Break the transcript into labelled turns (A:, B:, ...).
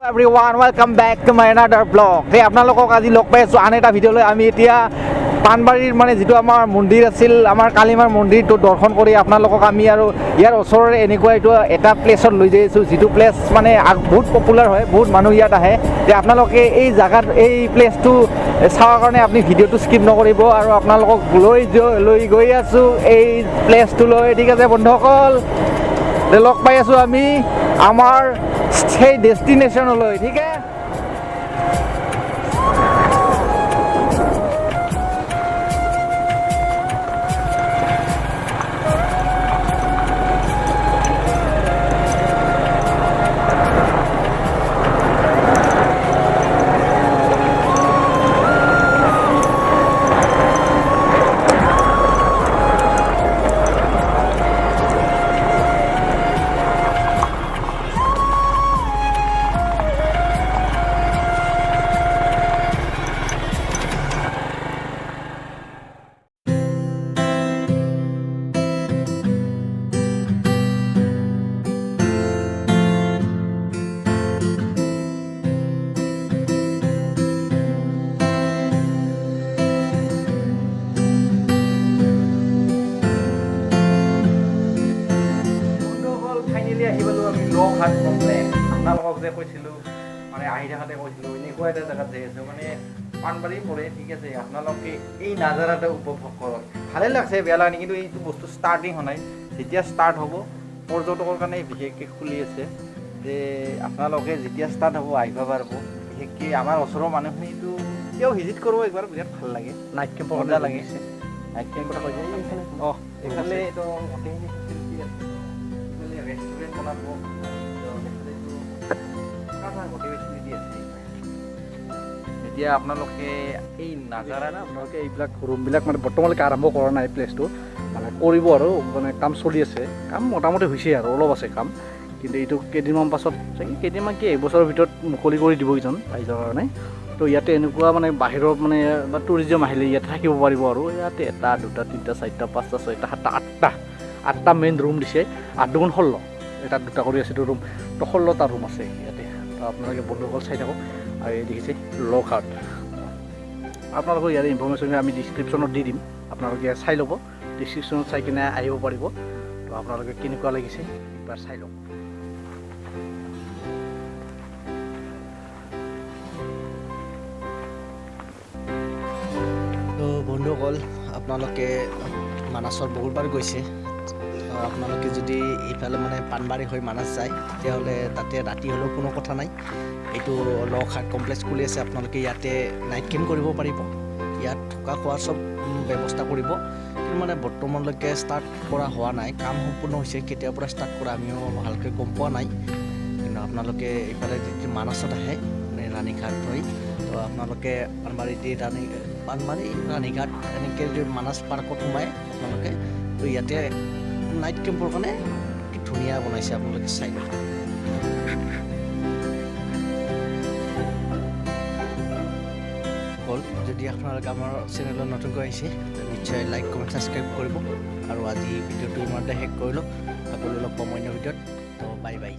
A: Everyone, welcome back to my another vlog. আপোনালোকক আজি লগ পাই আছোঁ আন এটা ভিডিঅ' লৈ। আমি এতিয়া পাণবাৰীৰ মানে যিটো আমাৰ মন্দিৰ আছিল, আমাৰ কালিমাৰ মন্দিৰটো দৰ্শন কৰি আপোনালোকক আমি আৰু ইয়াৰ ওচৰৰে এনেকুৱা এইটো এটা প্লেছত লৈ যাই আছোঁ, যিটো প্লেচ মানে বহুত পপুলাৰ হয়, বহুত মানুহ ইয়াত আহে। যে আপোনালোকে এই জেগাত এই প্লেচটো চাৱাৰ কাৰণে আপুনি ভিডিঅ'টো স্কিপ নকৰিব আৰু আপোনালোকক লৈ গৈ আছোঁ এই প্লেচটোলৈ। ঠিক আছে বন্ধুসকল, লগ পাই আছোঁ আমি আমাৰ সেই ডেষ্টিনেশ্যনলৈ। ঠিক আছে। লঘাট কমপ্লেক্স আপোনালোকক যে কৈছিলোঁ, মানে আহি থাকোঁতে কৈছিলোঁ এনেকুৱা এটা জেগাত যাই আছোঁ, মানে পাণবাৰী পৰে। ঠিক আছে, আপোনালোকে এই নাজাৰাটো উপভোগ কৰক। ভালেই লাগছে, বেয়া লাগে, কিন্তু এইটো বস্তু ষ্টাৰ্টিং হোৱা নাই। যেতিয়া ষ্টাৰ্ট হ'ব, পৰ্যটকৰ কাৰণে বিশেষকৈ খুলি আছে, যে আপোনালোকে যেতিয়া ষ্টাৰ্ট হ'ব আহিব পাৰিব। বিশেষকৈ আমাৰ ওচৰৰ মানুহখিনিতো এতিয়াও ভিজিট কৰিব একবাৰ, বিৰাট ভাল লাগে। নাইট কেম্পৰ মজা লাগিছে। নাইট কেম্পৰ কথা কৈ যায় এইফালে এইটো গোটেইখিনি ফেচিলিটি আছে। ৰেষ্টুৰেণ্ট বনাব, এতিয়া আপোনালোকে এই নাজাৰা না, আপোনালোকে এইবিলাক ৰুমবিলাক মানে বৰ্তমানলৈকে আৰম্ভ কৰা নাই, প্লেচটো মানে কৰিব আৰু মানে কাম চলি আছে। কাম মোটামুটি হৈছে আৰু অলপ আছে কাম, কিন্তু এইটো কেইদিনমান পাছত চাগে কেইদিনমান কি এবছৰৰ ভিতৰত মুকলি কৰি দিব কিজন ৰাইজৰ কাৰণে। তো ইয়াতে এনেকুৱা মানে বাহিৰৰ মানে বা টুৰিজম আহিলে ইয়াতে থাকিব পাৰিব আৰু ইয়াতে 1, 2, 3, 4, 5, 6, 7, 8টা মেইন ৰুম দিছে। 8 দুগুণ 16, এটা 2টা কৰি আছে ৰুম, তো 16টা ৰুম আছে ইয়াতে। তো আপোনালোকে বন্ধুসকল চাই থাকক। আৰু এই দেখিছে লঘাট, আপোনালোকৰ ইয়াৰে ইনফৰ্মেশ্যন আমি ডিছক্ৰিপশ্যনত দি দিম, আপোনালোকে চাই ল'ব। ডিছক্ৰিপশ্যনত চাই কিনে আহিব পাৰিব। তো আপোনালোকে কেনেকুৱা লাগিছে একবাৰ চাই লওক।
B: তো বন্ধুসকল, আপোনালোকে মানাসত বহুতবাৰ গৈছে। আপোনালোকে যদি এইফালে মানে পাণবাৰী হৈ মানাস যায়, তেতিয়াহ'লে তাতে ৰাতি হ'লেও কোনো কথা নাই। এইটো লঘাট কমপ্লেক্স খুলি আছে, আপোনালোকে ইয়াতে নাইট কেম্প কৰিব পাৰিব। ইয়াত থকা খোৱাৰ চব ব্যৱস্থা কৰিব, কিন্তু মানে বৰ্তমানলৈকে ষ্টাৰ্ট কৰা হোৱা নাই। কাম সম্পূৰ্ণ হৈছে, কেতিয়াৰ পৰা ষ্টাৰ্ট কৰা আমিও ভালকৈ গম পোৱা নাই। কিন্তু আপোনালোকে এইফালে যদি মানাসত আহে মানে ৰাণীঘাট হৈ, তো আপোনালোকে পাণবাৰী দি ৰাণীঘাট এনেকৈ যদি মানাস পাৰ্কত সোমাই আপোনালোকে, তো ইয়াতে নাইট কেম্পৰ কাৰণে কি ধুনীয়া বনাইছে, আপোনালোকে চাই লওক। যদি আপোনালোকে আমাৰ চেনেলত নতুনকৈ আহিছে, নিশ্চয় লাইক, কমেণ্ট, ছাবস্ক্ৰাইব কৰিব। আৰু আজি ভিডিঅ'টো ইমানতে শেষ কৰিলোঁ। সকলো লগ পাম অন্য ভিডিঅ'ত। তো বাই বাই।